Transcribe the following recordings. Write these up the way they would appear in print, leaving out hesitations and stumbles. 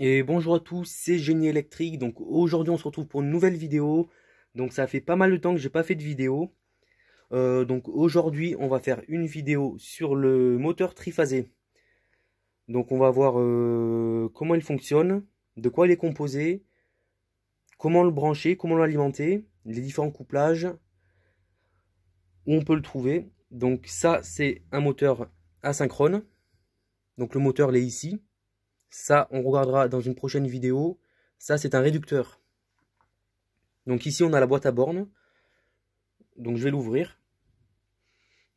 Et bonjour à tous, c'est Génie Électrique. Donc aujourd'hui on se retrouve pour une nouvelle vidéo. Donc ça fait pas mal de temps que j'ai pas fait de vidéo. Donc aujourd'hui on va faire une vidéo sur le moteur triphasé. Donc on va voir comment il fonctionne, de quoi il est composé, comment le brancher, comment l'alimenter, les différents couplages, où on peut le trouver. Donc ça c'est un moteur asynchrone. Donc le moteur il est ici. Ça on regardera dans une prochaine vidéo. Ça c'est un réducteur. Donc ici on a la boîte à bornes. Donc je vais l'ouvrir.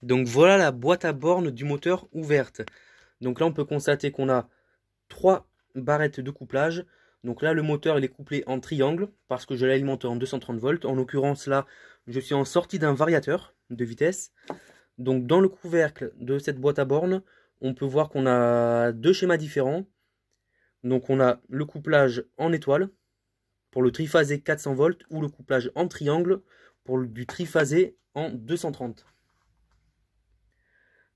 Donc voilà la boîte à bornes du moteur ouverte. Donc là on peut constater qu'on a 3 barrettes de couplage. Donc là le moteur il est couplé en triangle parce que je l'alimente en 230 volts. En l'occurrence là je suis en sortie d'un variateur de vitesse. Donc dans le couvercle de cette boîte à bornes on peut voir qu'on a deux schémas différents. Donc on a le couplage en étoile pour le triphasé 400 volts ou le couplage en triangle pour du triphasé en 230.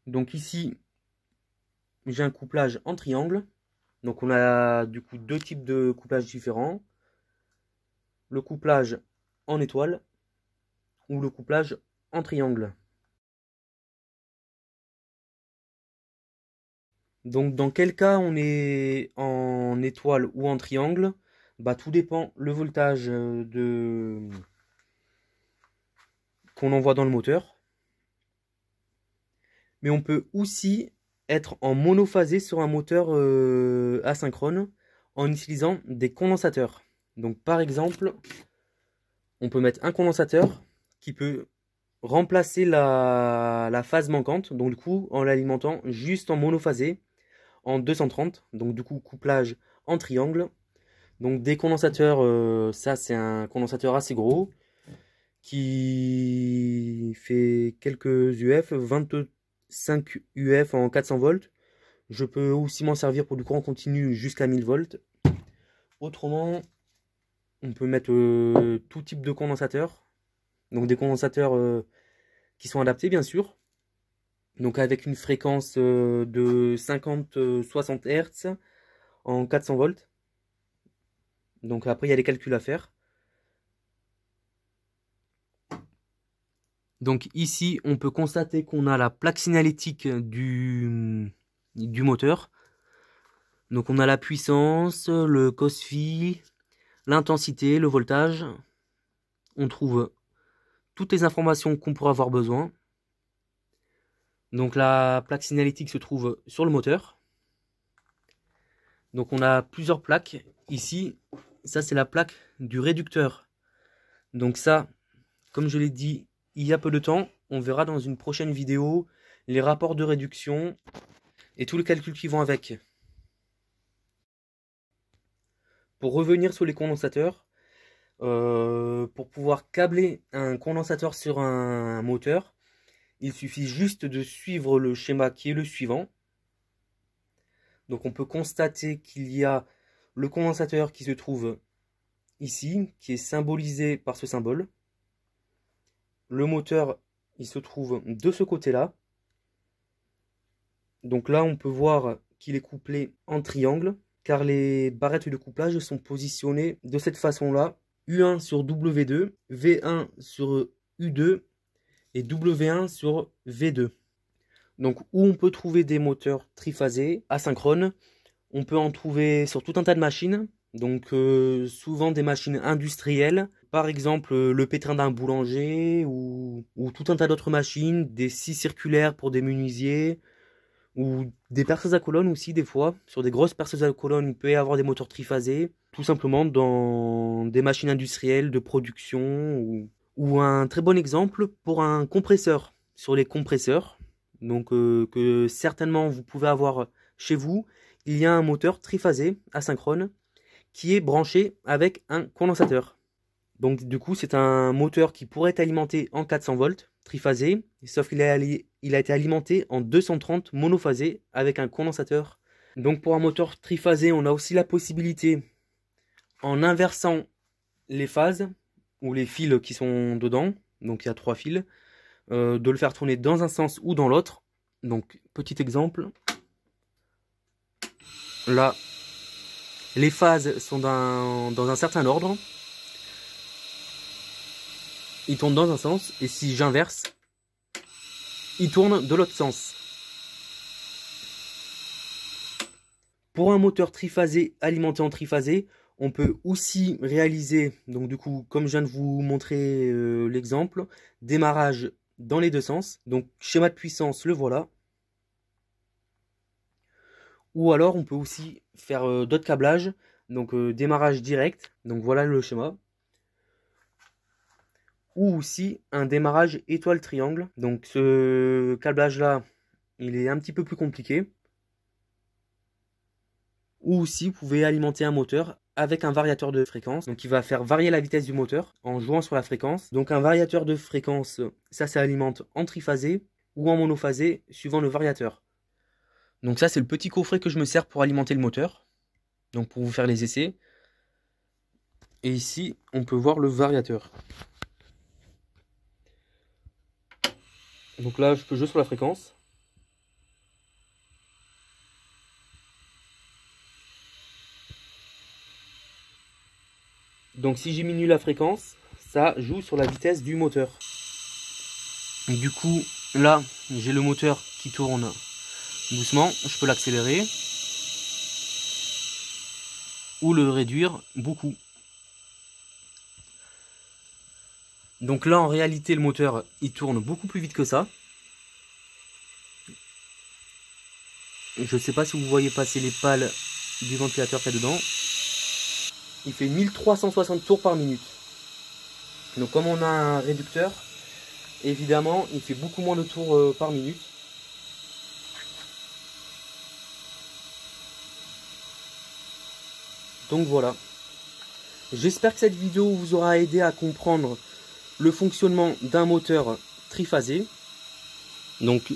Donc ici, j'ai un couplage en triangle. Donc on a du coup deux types de couplage différents. Le couplage en étoile ou le couplage en triangle. Donc dans quel cas on est en étoile ou en triangle, bah tout dépend le voltage qu'on envoie dans le moteur. Mais on peut aussi être en monophasé sur un moteur asynchrone en utilisant des condensateurs. Donc par exemple, on peut mettre un condensateur qui peut remplacer la phase manquante, donc du coup en l'alimentant juste en monophasé en 230, donc du coup couplage en triangle. Donc des condensateurs, ça c'est un condensateur assez gros qui fait quelques UF, 25 UF en 400 volts. Je peux aussi m'en servir pour du courant continu jusqu'à 1000 volts. Autrement, on peut mettre tout type de condensateur. Donc des condensateurs qui sont adaptés bien sûr. Donc avec une fréquence de 50-60 Hz en 400 volts. Donc après il y a des calculs à faire. Donc ici on peut constater qu'on a la plaque signalétique du moteur. Donc on a la puissance, le COSFI, l'intensité, le voltage. On trouve toutes les informations qu'on pourra avoir besoin. Donc la plaque signalétique se trouve sur le moteur. Donc on a plusieurs plaques. Ici, ça c'est la plaque du réducteur. Donc ça, comme je l'ai dit il y a peu de temps, on verra dans une prochaine vidéo les rapports de réduction et tous les calculs qui vont avec. Pour revenir sur les condensateurs, pour pouvoir câbler un condensateur sur un moteur, il suffit juste de suivre le schéma qui est le suivant. Donc on peut constater qu'il y a le condensateur qui se trouve ici, qui est symbolisé par ce symbole. Le moteur, il se trouve de ce côté-là. Donc là, on peut voir qu'il est couplé en triangle, car les barrettes de couplage sont positionnées de cette façon-là. U1 sur W2, V1 sur U2 et W1 sur V2. Donc où on peut trouver des moteurs triphasés, asynchrones, on peut en trouver sur tout un tas de machines. Donc souvent des machines industrielles, par exemple le pétrin d'un boulanger ou tout un tas d'autres machines, des scies circulaires pour des menuisiers ou des perceuses à colonnes aussi des fois. Sur des grosses perceuses à colonnes, il peut y avoir des moteurs triphasés, tout simplement dans des machines industrielles de production ou un très bon exemple pour un compresseur. Sur les compresseurs, donc que certainement vous pouvez avoir chez vous, il y a un moteur triphasé asynchrone qui est branché avec un condensateur. Donc du coup c'est un moteur qui pourrait être alimenté en 400 volts triphasé, sauf qu'il a été alimenté en 230 monophasé avec un condensateur. Donc pour un moteur triphasé on a aussi la possibilité, en inversant les phases ou les fils qui sont dedans, donc il y a 3 fils, de le faire tourner dans un sens ou dans l'autre. Donc petit exemple, là Les phases sont dans un certain ordre. Il tourne dans un sens, et si j'inverse, il tourne de l'autre sens. Pour un moteur triphasé alimenté en triphasé, on peut aussi réaliser, donc du coup, comme je viens de vous montrer l'exemple, démarrage dans les deux sens. Donc schéma de puissance, le voilà. Ou alors on peut aussi faire d'autres câblages, donc démarrage direct, donc voilà le schéma. Ou aussi un démarrage étoile triangle, donc ce câblage là, il est un petit peu plus compliqué. Ou aussi vous pouvez alimenter un moteur avec un variateur de fréquence, donc il va faire varier la vitesse du moteur en jouant sur la fréquence. Donc un variateur de fréquence, ça alimente en triphasé ou en monophasé suivant le variateur. Donc ça c'est le petit coffret que je me sers pour alimenter le moteur, donc pour vous faire les essais. Et ici on peut voir le variateur. Donc là je peux jouer sur la fréquence. Donc si je diminue la fréquence, ça joue sur la vitesse du moteur. Et du coup, là, j'ai le moteur qui tourne doucement. Je peux l'accélérer ou le réduire beaucoup. Donc là, en réalité, le moteur, il tourne beaucoup plus vite que ça. Je ne sais pas si vous voyez passer les pales du ventilateur qu'il y a dedans. Il fait 1360 tours par minute. Donc comme on a un réducteur, évidemment il fait beaucoup moins de tours par minute. Donc voilà. J'espère que cette vidéo vous aura aidé à comprendre le fonctionnement d'un moteur triphasé, donc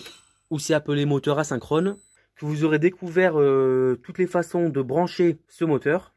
aussi appelé moteur asynchrone, que vous aurez découvert toutes les façons de brancher ce moteur.